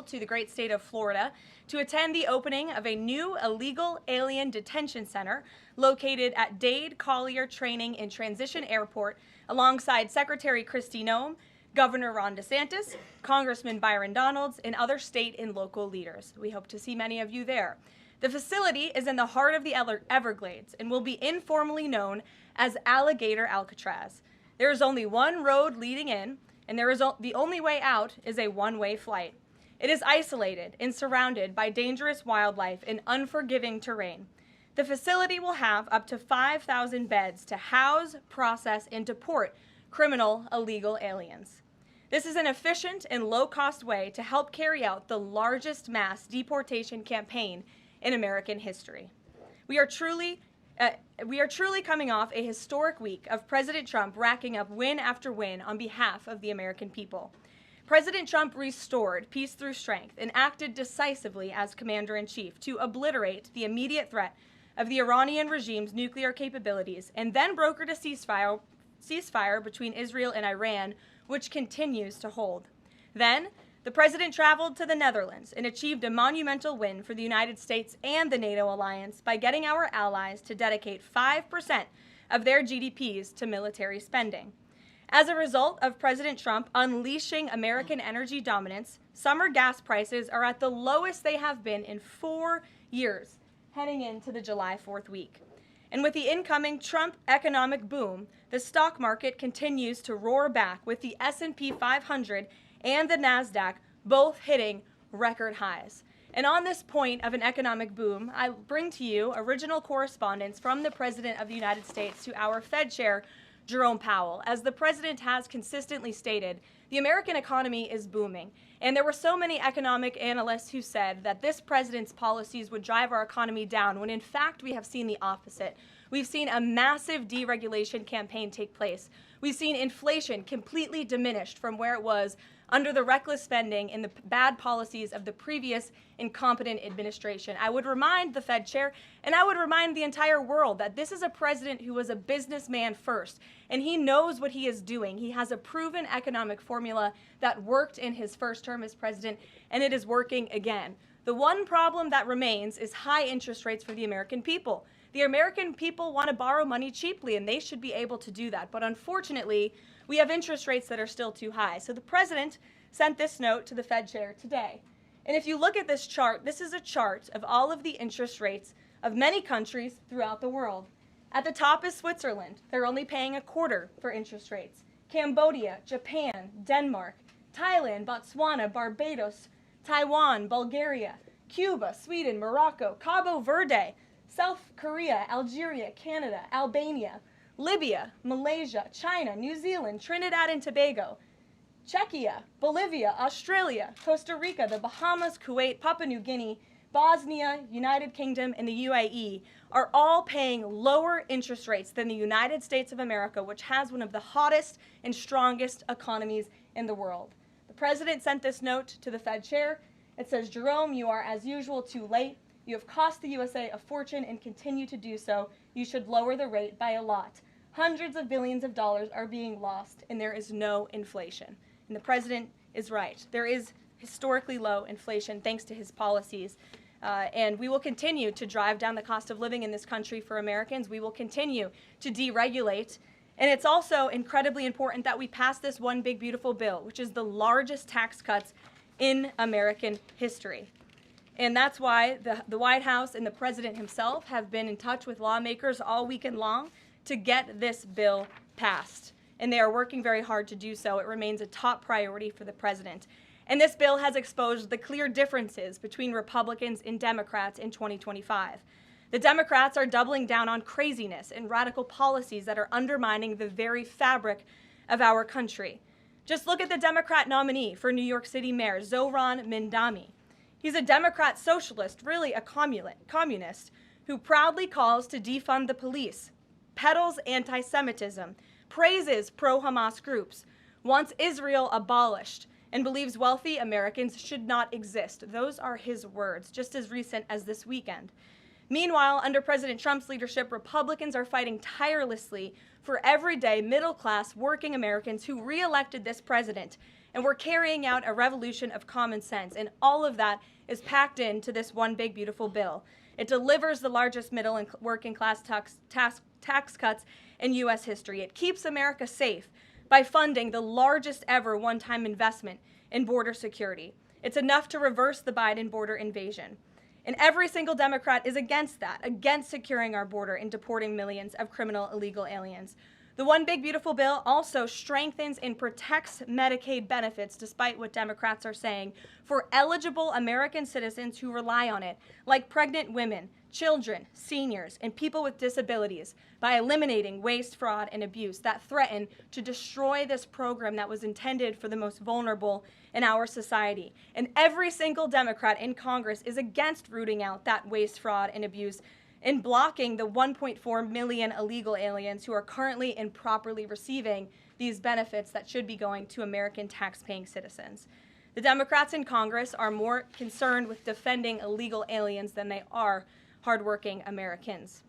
traveled to the great state of Florida to attend the opening of a new illegal alien detention center located at Dade Collier Training and Transition Airport alongside Secretary Kristi Noem, Governor Ron DeSantis, Congressman Byron Donalds, and other state and local leaders. We hope to see many of you there. The facility is in the heart of the Everglades and will be informally known as Alligator Alcatraz. There is only one road leading in, and the only way out is a one-way flight. It is isolated and surrounded by dangerous wildlife and unforgiving terrain. The facility will have up to 5,000 beds to house, process, and deport criminal illegal aliens. This is an efficient and low-cost way to help carry out the largest mass deportation campaign in American history. We are truly coming off a historic week of President Trump racking up win after win on behalf of the American people. President Trump restored peace through strength and acted decisively as commander-in-chief to obliterate the immediate threat of the Iranian regime's nuclear capabilities and then brokered a ceasefire between Israel and Iran, which continues to hold. Then, the president traveled to the Netherlands and achieved a monumental win for the United States and the NATO alliance by getting our allies to dedicate 5% of their GDPs to military spending. As a result of President Trump unleashing American energy dominance, summer gas prices are at the lowest they have been in 4 years, heading into the July 4th week. And with the incoming Trump economic boom, the stock market continues to roar back, with the S&P 500 and the NASDAQ both hitting record highs. And on this point of an economic boom, I bring to you original correspondence from the President of the United States to our Fed Chair, Jerome Powell. As the President has consistently stated, the American economy is booming. And there were so many economic analysts who said that this president's policies would drive our economy down, when in fact we have seen the opposite. We've seen a massive deregulation campaign take place. We've seen inflation completely diminished from where it was under the reckless spending and the bad policies of the previous incompetent administration. I would remind the Fed chair, and I would remind the entire world, that this is a president who was a businessman first, and he knows what he is doing. He has a proven economic formula that worked in his first term as president, and it is working again. The one problem that remains is high interest rates for the American people. The American people want to borrow money cheaply, and they should be able to do that. But unfortunately, we have interest rates that are still too high. So the president sent this note to the Fed chair today. And if you look at this chart, this is a chart of all of the interest rates of many countries throughout the world. At the top is Switzerland. They're only paying 1/4 for interest rates. Cambodia, Japan, Denmark, Thailand, Botswana, Barbados, Taiwan, Bulgaria, Cuba, Sweden, Morocco, Cabo Verde, South Korea, Algeria, Canada, Albania, Libya, Malaysia, China, New Zealand, Trinidad and Tobago, Czechia, Bolivia, Australia, Costa Rica, the Bahamas, Kuwait, Papua New Guinea, Bosnia, United Kingdom, and the UAE are all paying lower interest rates than the United States of America, which has one of the hottest and strongest economies in the world. The president sent this note to the Fed chair. It says, "Jerome, you are as usual too late. You have cost the USA a fortune and continue to do so. You should lower the rate by a lot. Hundreds of billions of dollars are being lost, and there is no inflation." And the president is right. There is historically low inflation thanks to his policies. And we will continue to drive down the cost of living in this country for Americans. We will continue to deregulate. And it's also incredibly important that we pass this one big, beautiful bill, which is the largest tax cuts in American history. And that's why the White House and the president himself have been in touch with lawmakers all weekend long to get this bill passed. And they are working very hard to do so. It remains a top priority for the president. And this bill has exposed the clear differences between Republicans and Democrats in 2025. The Democrats are doubling down on craziness and radical policies that are undermining the very fabric of our country. Just look at the Democrat nominee for New York City Mayor, Zohran Mamdani. He's a Democrat socialist, really a communist, who proudly calls to defund the police, peddles anti-Semitism, praises pro-Hamas groups, wants Israel abolished, and believes wealthy Americans should not exist. Those are his words, just as recent as this weekend. Meanwhile, under President Trump's leadership, Republicans are fighting tirelessly for everyday middle-class working Americans who re-elected this president And we're carrying out a revolution of common sense. And all of that is packed into this one big, beautiful bill. It delivers the largest middle and working class tax cuts in U.S. history. It keeps America safe by funding the largest ever one-time investment in border security. It's enough to reverse the Biden border invasion. And every single Democrat is against that, against securing our border and deporting millions of criminal illegal aliens. The One Big Beautiful Bill also strengthens and protects Medicaid benefits, despite what Democrats are saying, for eligible American citizens who rely on it, like pregnant women, children, seniors, and people with disabilities, by eliminating waste, fraud, and abuse that threaten to destroy this program that was intended for the most vulnerable in our society. And every single Democrat in Congress is against rooting out that waste, fraud, and abuse in blocking the 1.4 million illegal aliens who are currently improperly receiving these benefits that should be going to American tax-paying citizens. The Democrats in Congress are more concerned with defending illegal aliens than they are hardworking Americans.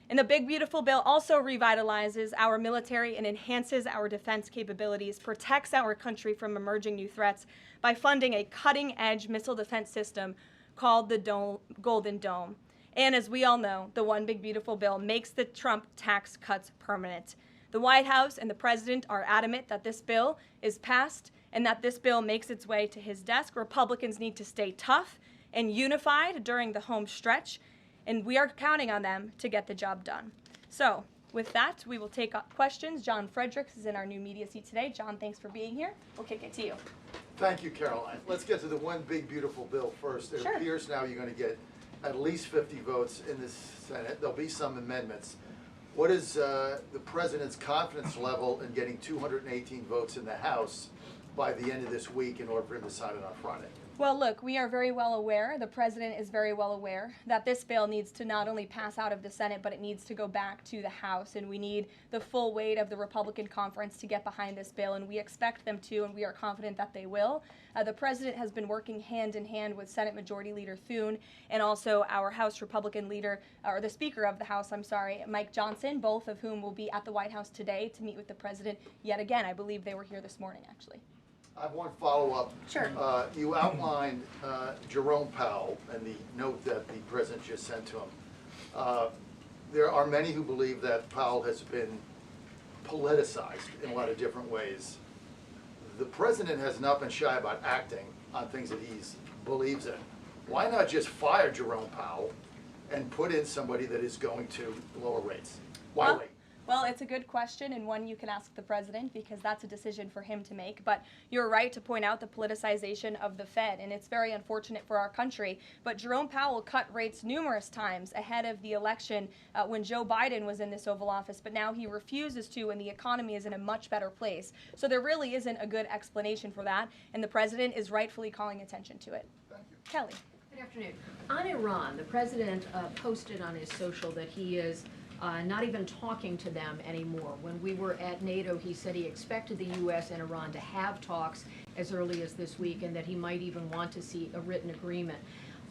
And the Big Beautiful Bill also revitalizes our military and enhances our defense capabilities, protects our country from emerging new threats by funding a cutting-edge missile defense system called the Golden Dome. And as we all know, the One Big Beautiful Bill makes the Trump tax cuts permanent. The White House and the president are adamant that this bill is passed and that this bill makes its way to his desk. Republicans need to stay tough and unified during the home stretch, and we are counting on them to get the job done. So with that, we will take questions. John Fredericks is in our new media seat today. John, thanks for being here. We'll kick it to you. Thank you, Karoline. Let's get to the One Big Beautiful Bill first. It appears now you're going to get at least 50 votes in the Senate. There'll be some amendments. What is the president's confidence level in getting 218 votes in the House by the end of this week in order for him to sign it on Friday? Well, look, we are very well aware, the president is very well aware, that this bill needs to not only pass out of the Senate, but it needs to go back to the House, and we need the full weight of the Republican conference to get behind this bill, and we expect them to, and we are confident that they will. The president has been working hand in hand with Senate Majority Leader Thune and also our House Republican leader, or the Speaker of the House, Mike Johnson, both of whom will be at the White House today to meet with the president yet again. I believe they were here this morning, actually. I have one follow-up. Sure. You outlined Jerome Powell and the note that the president just sent to him. There are many who believe that Powell has been politicized in a lot of different ways. The president has not been shy about acting on things that he believes in. Why not just fire Jerome Powell and put in somebody that is going to lower rates? Why wait? Well, it's a good question, and one you can ask the president, because that's a decision for him to make. But you're right to point out the politicization of the Fed, and it's very unfortunate for our country. But Jerome Powell cut rates numerous times ahead of the election when Joe Biden was in this Oval Office, but now he refuses to, and the economy is in a much better place. So there really isn't a good explanation for that, and the president is rightfully calling attention to it. Thank you. Kelly. Good afternoon. On Iran, the president posted on his social that he is not even talking to them anymore. When we were at NATO, he said he expected the U.S. and Iran to have talks as early as this week, and that he might even want to see a written agreement.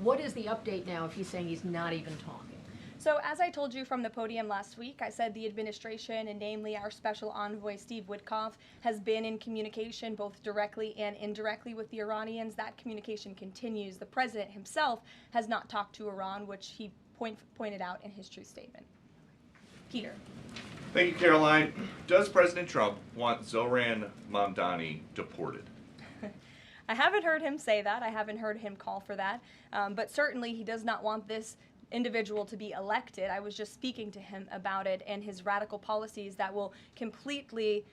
What is the update now if he's saying he's not even talking? So as I told you from the podium last week, I said the administration, and namely our special envoy Steve Witkoff, has been in communication both directly and indirectly with the Iranians. That communication continues. The president himself has not talked to Iran, which he pointed out in his truth statement. Peter. Thank you, Caroline. Does President Trump want Zoran Mamdani deported? I haven't heard him say that. I haven't heard him call for that. But certainly he does not want this individual to be elected. I was just speaking to him about it and his radical policies that will completely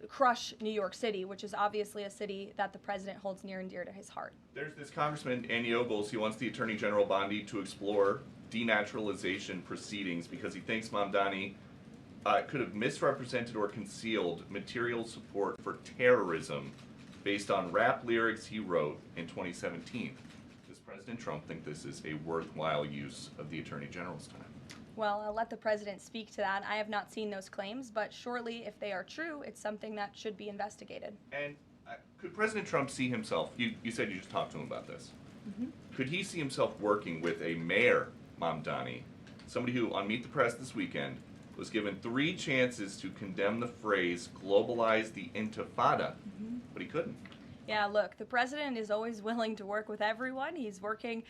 crush New York City, which is obviously a city that the president holds near and dear to his heart. There's this Congressman, Andy Ogles. He wants the Attorney General Bondi to explore denaturalization proceedings because he thinks Mamdani could have misrepresented or concealed material support for terrorism based on rap lyrics he wrote in 2017. Does President Trump think this is a worthwhile use of the Attorney General's time? Well, I'll let the president speak to that. I have not seen those claims, but surely if they are true, it's something that should be investigated. And could President Trump see himself, you said you just talked to him about this, could he see himself working with a mayor, Mamdani, somebody who, on Meet the Press this weekend, was given 3 chances to condemn the phrase globalize the intifada, but he couldn't? Yeah, look, the president is always willing to work with everyone. He's working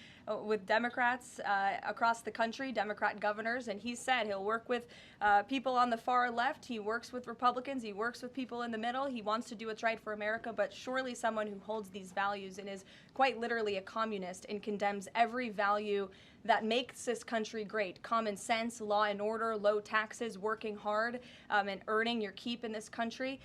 with Democrats across the country, Democrat governors, and he said he'll work with people on the far left. He works with Republicans. He works with people in the middle. He wants to do what's right for America, but surely someone who holds these values and is quite literally a communist and condemns every value that makes this country great. Common sense, law and order, low taxes, working hard, and earning your keep in this country.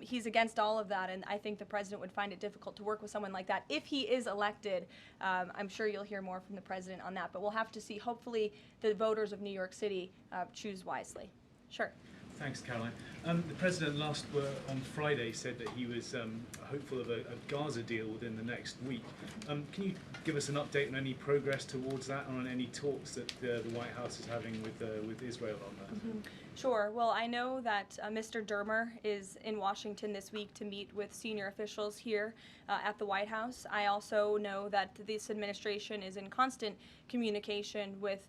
He's against all of that, and I think the president would find it difficult to work with someone like that. If he is elected, I'm sure you'll hear more from the president on that, but we'll have to see. Hopefully the voters of New York City choose wisely. Sure. Thanks, Caroline. The president on Friday said that he was hopeful of a Gaza deal within the next week. Can you give us an update on any progress towards that, and on any talks that the White House is having with Israel on that? Mm-hmm. Sure. Well, I know that Mr. Dermer is in Washington this week to meet with senior officials here at the White House. I also know that this administration is in constant communication with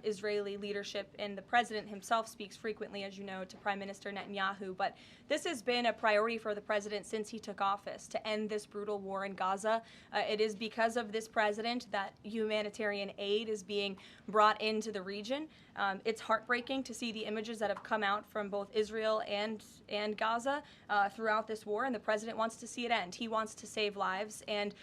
Israeli leadership, and the president himself speaks frequently, as you know, to Prime Minister Netanyahu. But this has been a priority for the president since he took office, to end this brutal war in Gaza. It is because of this president that humanitarian aid is being brought into the region. It's heartbreaking to see the images that have come out from both Israel and Gaza throughout this war, and the president wants to see it end. He wants to save lives, and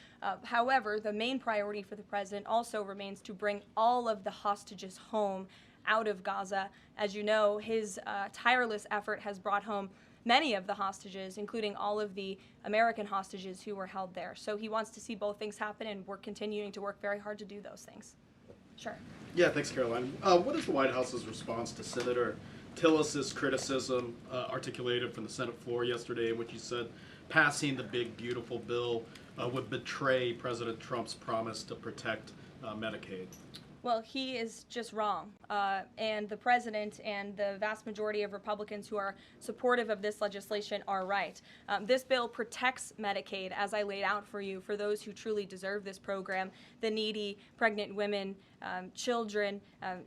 however, the main priority for the president also remains to bring all of the hostages home out of Gaza. As you know, his tireless effort has brought home many of the hostages, including all of the American hostages who were held there. So he wants to see both things happen, and we're continuing to work very hard to do those things. Sure. Yeah, thanks, Caroline. What is the White House's response to Senator Tillis's criticism articulated from the Senate floor yesterday, in which he said passing the big, beautiful bill would betray President Trump's promise to protect Medicaid? Well, he is just wrong. And the president and the vast majority of Republicans who are supportive of this legislation are right. This bill protects Medicaid, as I laid out for you, for those who truly deserve this program, the needy, pregnant women, children,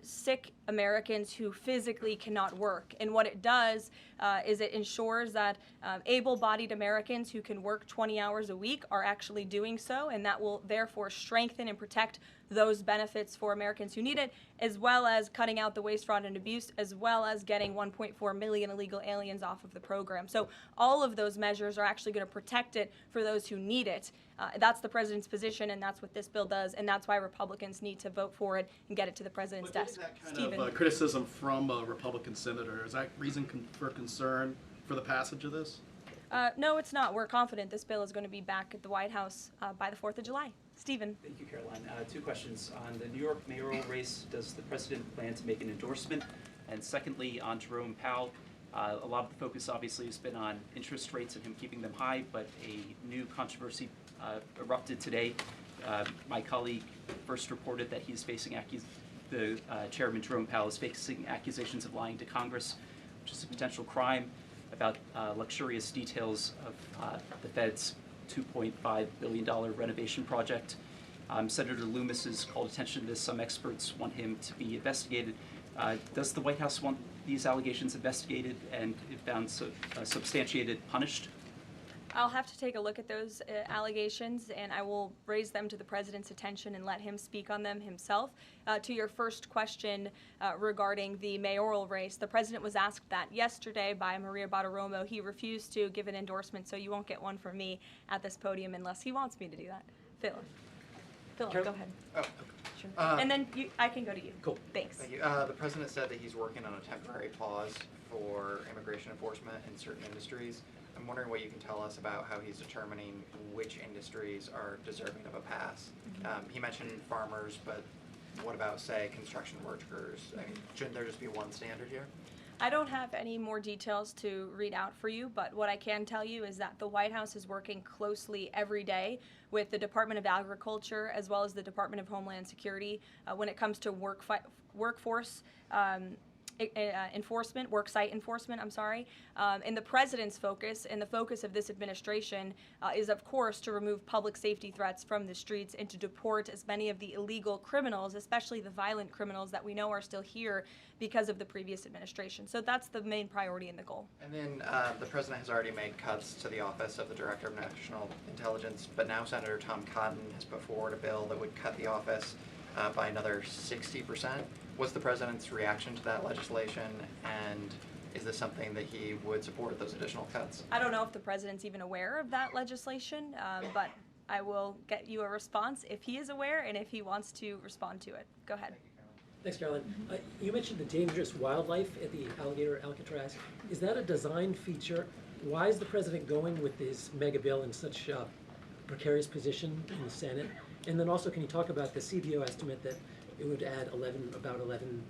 sick Americans who physically cannot work. And what it does is it ensures that able-bodied Americans who can work 20 hours a week are actually doing so, and that will therefore strengthen and protect those benefits for Americans who need it, as well as cutting out the waste, fraud, and abuse, as well as getting 1.4 million illegal aliens off of the program. So all of those measures are actually going to protect it for those who need it. That's the president's position, and that's what this bill does, and that's why Republicans need to vote for it and get it to the president's desk. That kind of criticism from a Republican senator, is that reason for concern for the passage of this? No, it's not. We're confident this bill is going to be back at the White House by the 4th of July. Stephen. Thank you, Caroline. Two questions. On the New York mayoral race, does the president plan to make an endorsement? And secondly, on Jerome Powell, a lot of the focus obviously has been on interest rates and him keeping them high, but a new controversy erupted today. My colleague first reported that he's facing Chairman Jerome Powell is facing accusations of lying to Congress, which is a potential crime, about luxurious details of the Fed's $2.5 billion renovation project. Senator Loomis has called attention to this. Some experts want him to be investigated. Does the White House want these allegations investigated and, if found substantiated, punished? I'll have to take a look at those allegations, and I will raise them to the president's attention and let him speak on them himself. To your first question regarding the mayoral race, the president was asked that yesterday by Maria Bartiromo. He refused to give an endorsement, so you won't get one from me at this podium unless he wants me to do that. Philip, go ahead. Oh, Sure. And then I can go to you. cool. Thanks. Thank you. The president said that he's working on a temporary pause for immigration enforcement in certain industries. I'm wondering what you can tell us about how he's determining which industries are deserving of a pass. He mentioned farmers, but what about, say, construction workers? I mean, shouldn't there just be one standard here? I don't have any more details to read out for you, but what I can tell you is that the White House is working closely every day with the Department of Agriculture as well as the Department of Homeland Security when it comes to workforce enforcement, worksite enforcement, I'm sorry. And the president's focus and the focus of this administration is, of course, to remove public safety threats from the streets and to deport as many of the illegal criminals, especially the violent criminals that we know are still here because of the previous administration. So that's the main priority and the goal. And then the president has already made cuts to the office of the Director of National Intelligence, but now Senator Tom Cotton has put forward a bill that would cut the office by another 60%. What's the president's reaction to that legislation, and is this something that he would support, those additional cuts? I don't know if the president's even aware of that legislation, but I will get you a response if he is aware and if he wants to respond to it. Go ahead. Thanks, Caroline. You mentioned the dangerous wildlife at the alligator Alcatraz. Is that a design feature? Why is the president going with this mega bill in such a precarious position in the Senate? And then also, can you talk about the CBO estimate that it would add about 11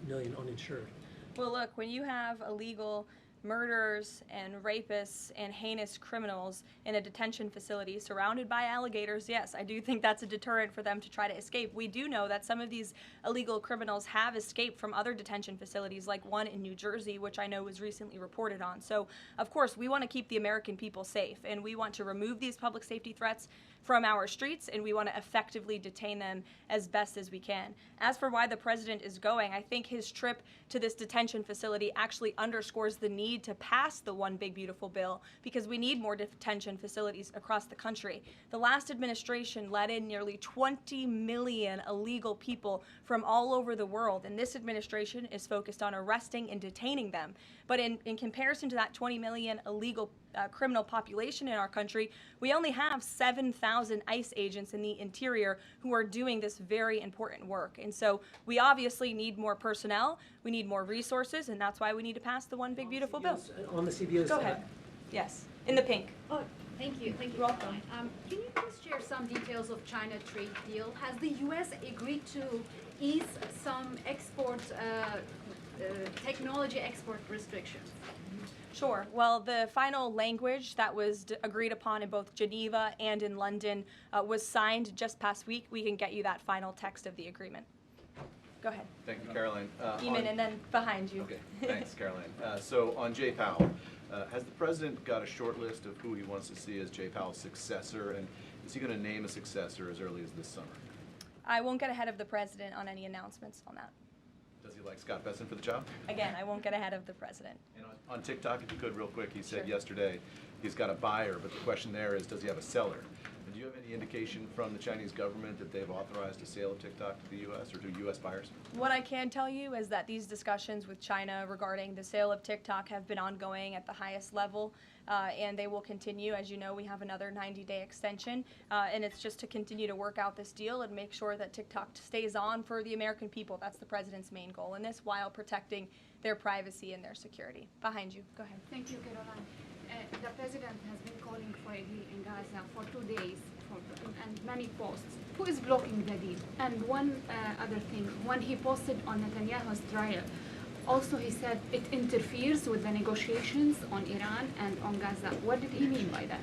million uninsured? Well, look, when you have illegal murderers and rapists and heinous criminals in a detention facility surrounded by alligators, yes, I do think that's a deterrent for them to try to escape. We do know that some of these illegal criminals have escaped from other detention facilities, like one in New Jersey, which I know was recently reported on. So, of course, we want to keep the American people safe, and we want to remove these public safety threats from our streets, and we want to effectively detain them as best as we can. As for why the president is going, I think his trip to this detention facility actually underscores the need to pass the One Big Beautiful Bill, because we need more detention facilities across the country. The last administration let in nearly 20 million illegal people from all over the world, and this administration is focused on arresting and detaining them. But in comparison to that 20 million illegal criminal population in our country, we only have 7,000 ICE agents in the interior who are doing this very important work. And so we obviously need more personnel, we need more resources, and that's why we need to pass the One Big Beautiful Bill. On the CBO's Go ahead. Yes, in the pink. Oh, thank you. You're welcome. Can you please share some details of China trade deal? Has the U.S. agreed to ease some technology export restrictions? Sure. Well, the final language that was agreed upon in both Geneva and in London was signed just past week. We can get you that final text of the agreement. Go ahead. Thank you, Caroline. Eamon, and then behind you. Okay, thanks, Caroline. So on Jay Powell, has the president got a short list of who he wants to see as Jay Powell's successor, and is he going to name a successor as early as this summer? I won't get ahead of the president on any announcements on that. Does he like Scott Besson for the job? Again, I won't get ahead of the president. And on TikTok, if you could, real quick, he said Sure. yesterday he's got a buyer, but the question there is, does he have a seller? And do you have any indication from the Chinese government that they've authorized a sale of TikTok to the U.S. or to U.S. buyers? What I can tell you is that these discussions with China regarding the sale of TikTok have been ongoing at the highest level, and they will continue. As you know, we have another 90-day extension, and it's just to continue to work out this deal and make sure that TikTok stays on for the American people. That's the president's main goal in this, while protecting their privacy and their security. Behind you. Go ahead. Thank you, Caroline. The president has been calling for a deal in Gaza for 2 days and many posts. Who is blocking the deal? And one other thing, when he posted on Netanyahu's trial, also he said it interferes with the negotiations on Iran and on Gaza. What did he mean by that?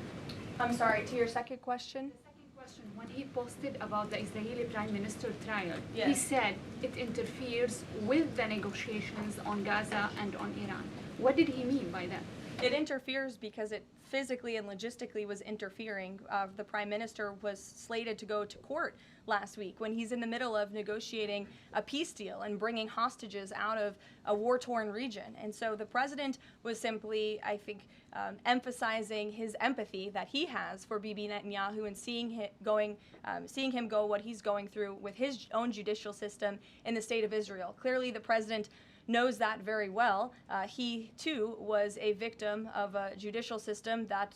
I'm sorry, to your second question? The second question, when he posted about the Israeli Prime Minister trial, Yes. he said it interferes with the negotiations on Gaza and on Iran. What did he mean by that? It interferes because it physically and logistically was interfering. The prime minister was slated to go to court last week when he's in the middle of negotiating a peace deal and bringing hostages out of a war-torn region. And so the president was simply, I think, emphasizing his empathy that he has for Bibi Netanyahu and seeing him go what he's going through with his own judicial system in the state of Israel. Clearly, the president knows that very well. He, too, was a victim of a judicial system that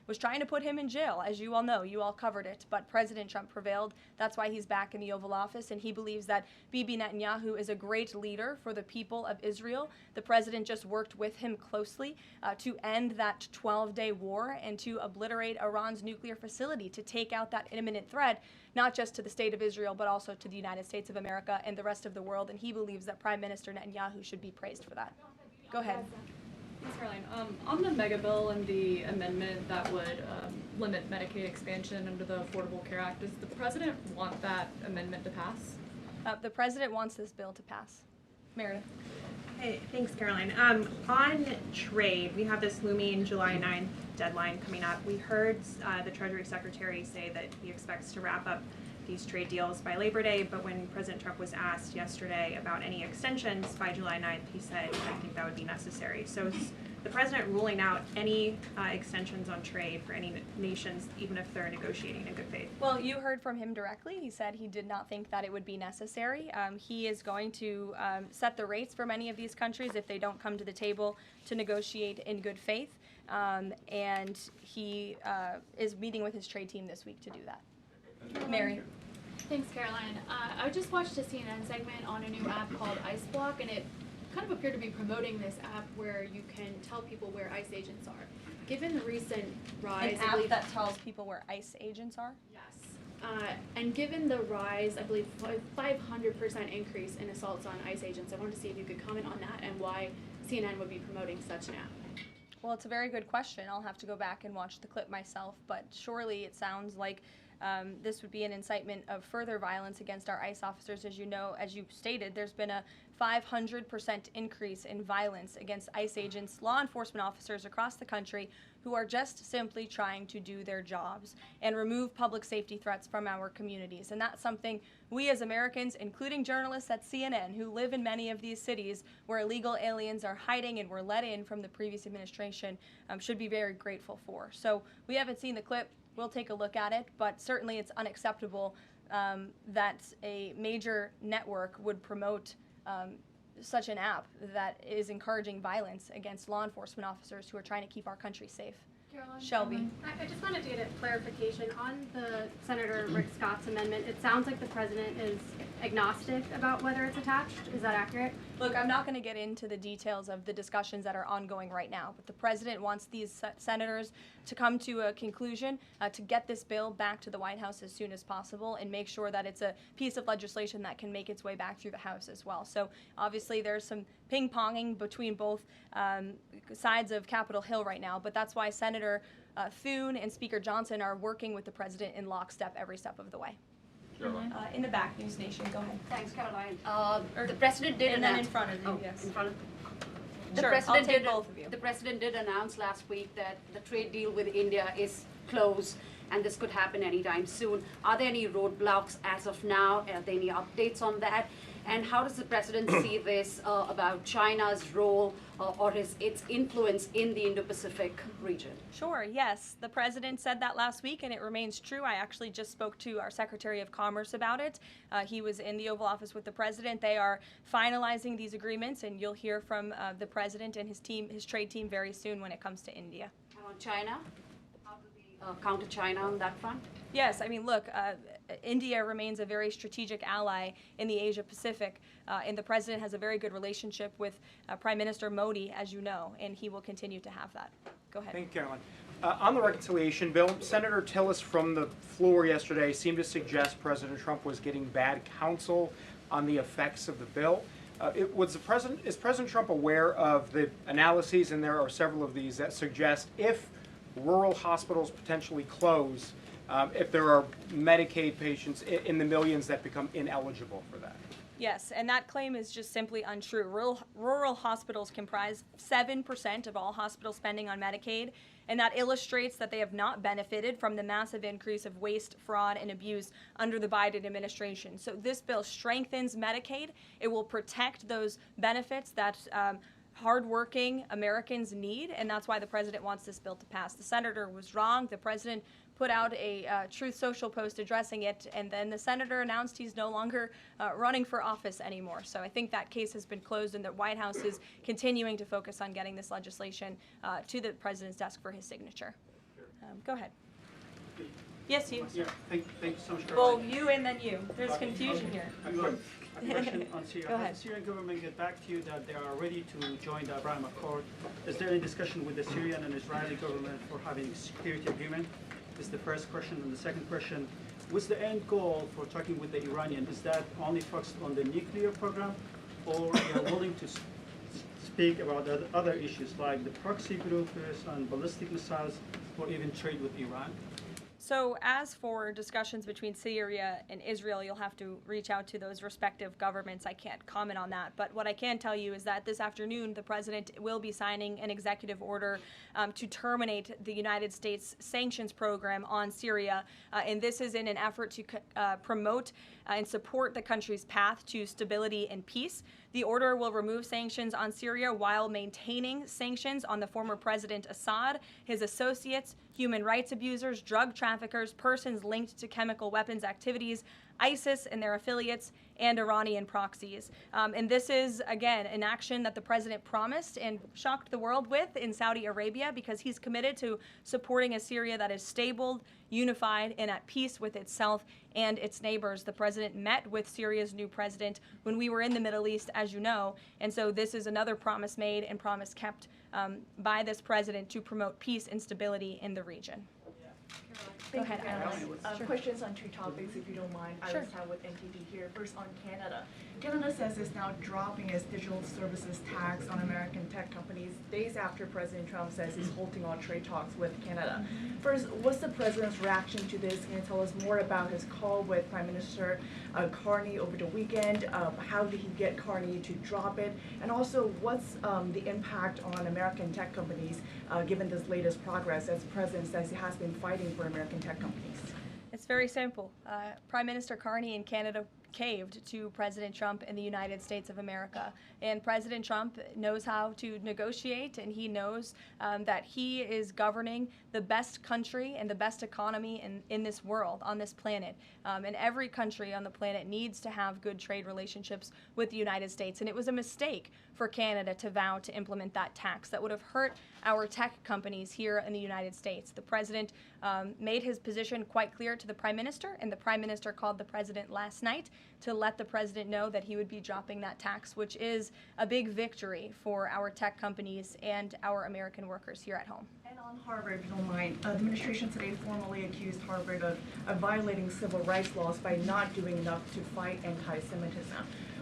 was trying to put him in jail, as you all know. You all covered it. But President Trump prevailed. That's why he's back in the Oval Office, and he believes that Bibi Netanyahu is a great leader for the people of Israel. The president just worked with him closely to end that 12-day war and to obliterate Iran's nuclear facility, to take out that imminent threat, not just to the state of Israel, but also to the United States of America and the rest of the world. And he believes that Prime Minister Netanyahu should be praised for that. Go ahead. Thanks, Caroline. On the mega bill and the amendment that would limit Medicaid expansion under the Affordable Care Act, does the president want that amendment to pass? The president wants this bill to pass. Meredith. Hey, thanks, Caroline. On trade, we have this looming July 9th deadline coming up. We heard the Treasury Secretary say that he expects to wrap up these trade deals by Labor Day, but when President Trump was asked yesterday about any extensions by July 9th, he said, I think that would be necessary. So is the president ruling out any extensions on trade for any nations, even if they're negotiating in good faith? Well, you heard from him directly. He said he did not think that it would be necessary. He is going to set the rates for many of these countries if they don't come to the table to negotiate in good faith. And he is meeting with his trade team this week to do that. Mary. Thanks, Caroline. I just watched a CNN segment on a new app called Ice Block, and it kind of appeared to be promoting this app where you can tell people where ICE agents are. Given the recent rise, An app that tells people where ICE agents are? Yes. And given the rise, I believe 500% increase in assaults on ICE agents, I wanted to see if you could comment on that and why CNN would be promoting such an app. Well, it's a very good question. I'll have to go back and watch the clip myself, but surely it sounds like this would be an incitement of further violence against our ICE officers. As you know, as you stated, there's been a 500% increase in violence against ICE agents, law enforcement officers across the country who are just simply trying to do their jobs and remove public safety threats from our communities. And that's something we as Americans, including journalists at CNN who live in many of these cities where illegal aliens are hiding and were let in from the previous administration, should be very grateful for. So we haven't seen the clip. We'll take a look at it, but certainly it's unacceptable that a major network would promote such an app that is encouraging violence against law enforcement officers who are trying to keep our country safe. Caroline, Shelby. I just wanted to get a clarification on the Senator Rick Scott's amendment. It sounds like the president is agnostic about whether it's attached. Is that accurate? Look, I'm not going to get into the details of the discussions that are ongoing right now, but the president wants these senators to come to a conclusion, to get this bill back to the White House as soon as possible and make sure that it's a piece of legislation that can make its way back through the House as well. So obviously there's some ping-ponging between both sides of Capitol Hill right now, but that's why Senator Thune and Speaker Johnson are working with the president in lockstep every step of the way. In the back, News Nation, go ahead. Thanks, Caroline. The president did and then in front of you, yes. In front of the sure, president I'll take did, both of you. The president did announce last week that the trade deal with India is closed and this could happen anytime soon. Are there any roadblocks as of now? Are there any updates on that? And how does the president see this about China's role or its influence in the Indo-Pacific region? Sure, yes. The president said that last week, and it remains true. I actually just spoke to our Secretary of Commerce about it. He was in the Oval Office with the president. They are finalizing these agreements, and you'll hear from the president and his team, his trade team, very soon when it comes to India. And on China? How do we counter China on that front? Yes, I mean, look, India remains a very strategic ally in the Asia Pacific, and the president has a very good relationship with Prime Minister Modi, as you know, and he will continue to have that. Go ahead. Thank you, Caroline. On the reconciliation bill, Senator Tillis from the floor yesterday seemed to suggest President Trump was getting bad counsel on the effects of the bill. Is President Trump aware of the analyses, and there are several of these, that suggest if rural hospitals potentially close, if there are Medicaid patients in the millions that become ineligible for that? Yes, and that claim is just simply untrue. Rural hospitals comprise 7% of all hospital spending on Medicaid, and that illustrates that they have not benefited from the massive increase of waste, fraud, and abuse under the Biden administration. So this bill strengthens Medicaid. It will protect those benefits that hardworking Americans need, and that's why the president wants this bill to pass. The senator was wrong. The president put out a Truth Social post addressing it, and then the senator announced he's no longer running for office anymore. So I think that case has been closed, and the White House is continuing to focus on getting this legislation to the president's desk for his signature. Go ahead. Yes, you. Yeah, thank you so much. Well, you and then you. There's confusion here. A question on Syria. Go ahead. Has the Syrian government get back to you that they are ready to join the Abraham Accord? Is there any discussion with the Syrian and Israeli government for having a security agreement? Is the first question. And the second question, what's the end goal for talking with the Iranian? Is that only focused on the nuclear program, or they are willing to speak about other issues like the proxy groups and ballistic missiles, or even trade with Iran? So as for discussions between Syria and Israel, you'll have to reach out to those respective governments. I can't comment on that. But what I can tell you is that this afternoon, the president will be signing an executive order to terminate the United States sanctions program on Syria. And this is in an effort to promote and support the country's path to stability and peace. The order will remove sanctions on Syria while maintaining sanctions on the former President Assad, his associates, human rights abusers, drug traffickers, persons linked to chemical weapons activities, ISIS and their affiliates, and Iranian proxies. And this is, again, an action that the president promised and shocked the world with in Saudi Arabia, because he's committed to supporting a Syria that is stable, unified, and at peace with itself and its neighbors. The president met with Syria's new president when we were in the Middle East, as you know, and so this is another promise made and promise kept by this president to promote peace and stability in the region. Go ahead, Alice. Sure. Questions on two topics, if you don't mind. Sure. Alice Howe with NTD here. First on Canada. Canada says it's now dropping its digital services tax on American tech companies days after President Trump says he's halting all trade talks with Canada. First, what's the president's reaction to this? Can you tell us more about his call with Prime Minister Carney over the weekend? How did he get Carney to drop it? And also, what's the impact on American tech companies given this latest progress, as the president says he has been fighting for American tech companies? It's very simple. Prime Minister Carney in Canada caved to President Trump in the United States of America. And President Trump knows how to negotiate, and he knows that he is governing the best country and the best economy in this world, on this planet. And every country on the planet needs to have good trade relationships with the United States. And it was a mistake for Canada to vow to implement that tax. That would have hurt our tech companies here in the United States. The president made his position quite clear to the Prime Minister, and the Prime Minister called the president last night to let the president know that he would be dropping that tax, which is a big victory for our tech companies and our American workers here at home. And on Harvard, if you don't mind, the administration today formally accused Harvard of violating civil rights laws by not doing enough to fight anti-Semitism.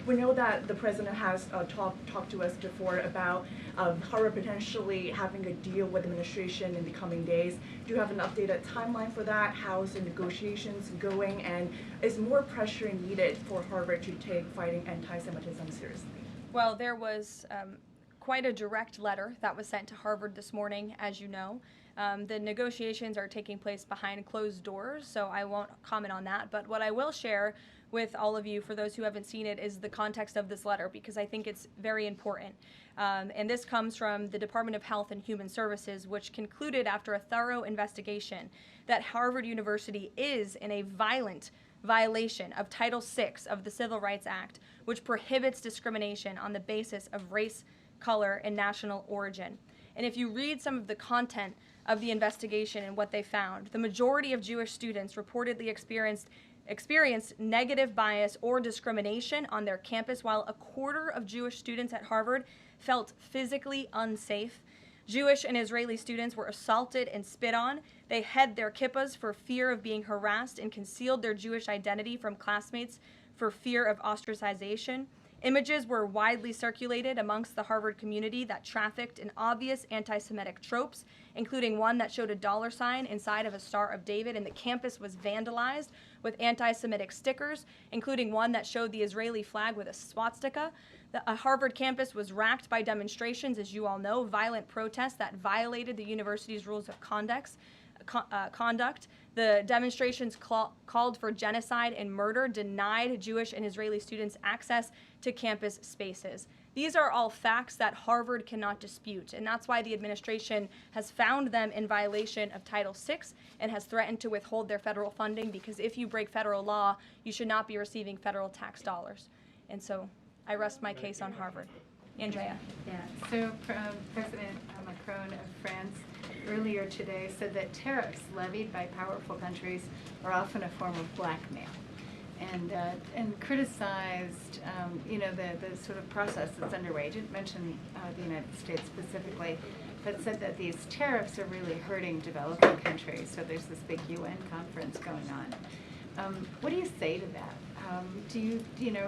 We know that the president has talked to us before about Harvard potentially having a deal with the administration in the coming days. Do you have an updated timeline for that? How's the negotiations going? And is more pressure needed for Harvard to take fighting anti-Semitism seriously? Well, there was quite a direct letter that was sent to Harvard this morning, as you know. The negotiations are taking place behind closed doors, so I won't comment on that. But what I will share with all of you, for those who haven't seen it, is the context of this letter, because I think it's very important. And this comes from the Department of Health and Human Services, which concluded after a thorough investigation that Harvard University is in a violent violation of Title VI of the Civil Rights Act, which prohibits discrimination on the basis of race, color, and national origin. And if you read some of the content of the investigation and what they found, the majority of Jewish students reportedly experienced negative bias or discrimination on their campus, while a quarter of Jewish students at Harvard felt physically unsafe. Jewish and Israeli students were assaulted and spit on. They hid their kippahs for fear of being harassed and concealed their Jewish identity from classmates for fear of ostracization. Images were widely circulated amongst the Harvard community that trafficked in obvious anti-Semitic tropes, including one that showed a $sign inside of a Star of David, and the campus was vandalized with anti-Semitic stickers, including one that showed the Israeli flag with a swastika. The Harvard campus was racked by demonstrations, as you all know, violent protests that violated the university's rules of conduct. The demonstrations called for genocide and murder, denied Jewish and Israeli students access to campus spaces. These are all facts that Harvard cannot dispute, and that's why the administration has found them in violation of Title VI and has threatened to withhold their federal funding, because if you break federal law, you should not be receiving federal tax dollars. And so I rest my case on Harvard. Andrea. Yeah, so President Macron of France earlier today said that tariffs levied by powerful countries are often a form of blackmail, and criticized the sort of process that's underway. He didn't mention the United States specifically, but said that these tariffs are really hurting developing countries. So there's this big UN conference going on. What do you say to that?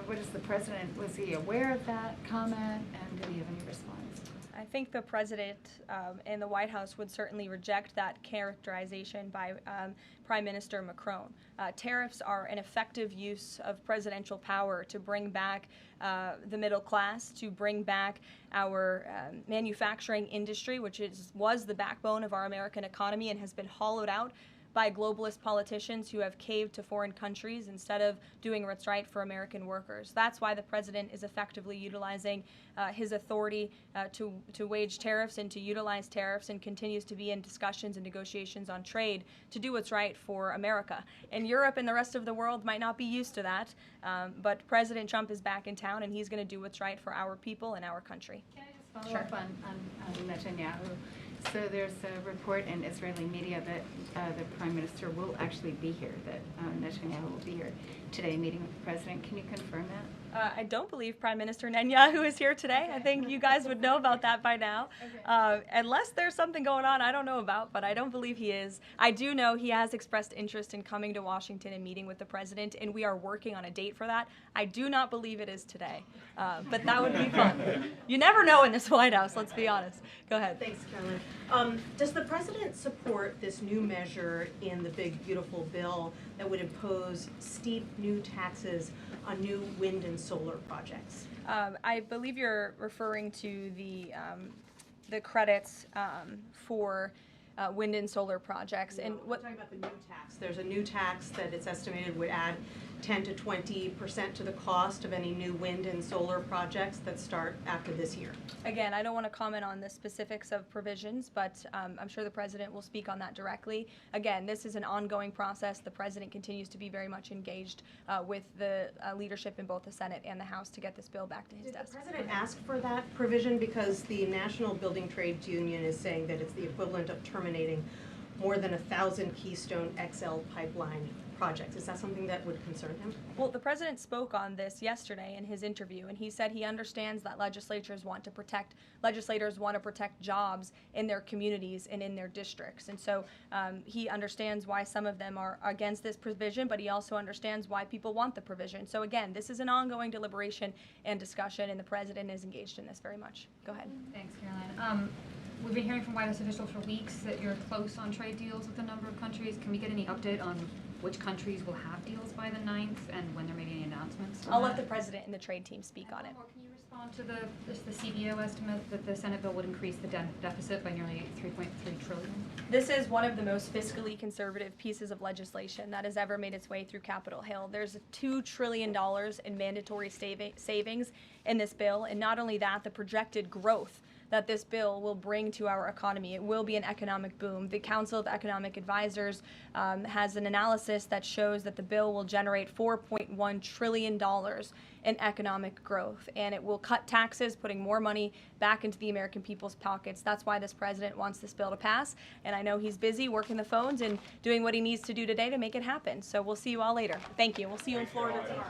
What is the president, was he aware of that comment, and did he have any response? I think the president and the White House would certainly reject that characterization by Prime Minister Macron. Tariffs are an effective use of presidential power to bring back the middle class, to bring back our manufacturing industry, which was the backbone of our American economy and has been hollowed out by globalist politicians who have caved to foreign countries instead of doing what's right for American workers. That's why the president is effectively utilizing his authority to wage tariffs and to utilize tariffs, and continues to be in discussions and negotiations on trade to do what's right for America. And Europe and the rest of the world might not be used to that, but President Trump is back in town, and he's going to do what's right for our people and our country. Can I just follow up on Netanyahu? So there's a report in Israeli media that the Prime Minister will actually be here, that Netanyahu will be here today meeting with the President. Can you confirm that? I don't believe Prime Minister Netanyahu is here today. I think you guys would know about that by now. Unless there's something going on I don't know about, but I don't believe he is. I do know he has expressed interest in coming to Washington and meeting with the President, and we are working on a date for that. I do not believe it is today, but that would be fun. You never know in this White House, let's be honest. Go ahead. Thanks, Caroline. Does the President support this new measure in the big, beautiful bill that would impose steep new taxes on new wind and solar projects? I believe you're referring to the credits for wind and solar projects. No, And we're talking about the new tax. There's a new tax that it's estimated would add 10 to 20% to the cost of any new wind and solar projects that start after this year. Again, I don't want to comment on the specifics of provisions, but I'm sure the President will speak on that directly. Again, this is an ongoing process. The President continues to be very much engaged with the leadership in both the Senate and the House to get this bill back to his desk. Did the President ask for that provision? Because the National Building Trades Union is saying that it's the equivalent of terminating more than 1,000 Keystone XL pipeline projects. Is that something that would concern him? Well, the President spoke on this yesterday in his interview, and he said he understands that legislators want to protect jobs in their communities and in their districts. And so he understands why some of them are against this provision, but he also understands why people want the provision. So again, this is an ongoing deliberation and discussion, and the President is engaged in this very much. Go ahead. Thanks, Caroline. We've been hearing from White House officials for weeks that you're close on trade deals with a number of countries. Can we get any update on which countries will have deals by the 9th and when there may be any announcements? I'll let the President and the trade team speak on it. Can you respond to the CBO estimate that the Senate bill would increase the deficit by nearly $3.3 trillion? This is one of the most fiscally conservative pieces of legislation that has ever made its way through Capitol Hill. There's $2 trillion in mandatory savings in this bill, and not only that, the projected growth that this bill will bring to our economy. It will be an economic boom. The Council of Economic Advisors has an analysis that shows that the bill will generate $4.1 trillion in economic growth, and it will cut taxes, putting more money back into the American people's pockets. That's why this president wants this bill to pass, and I know he's busy working the phones and doing what he needs to do today to make it happen. So we'll see you all later. Thank you. We'll see you in Florida tomorrow.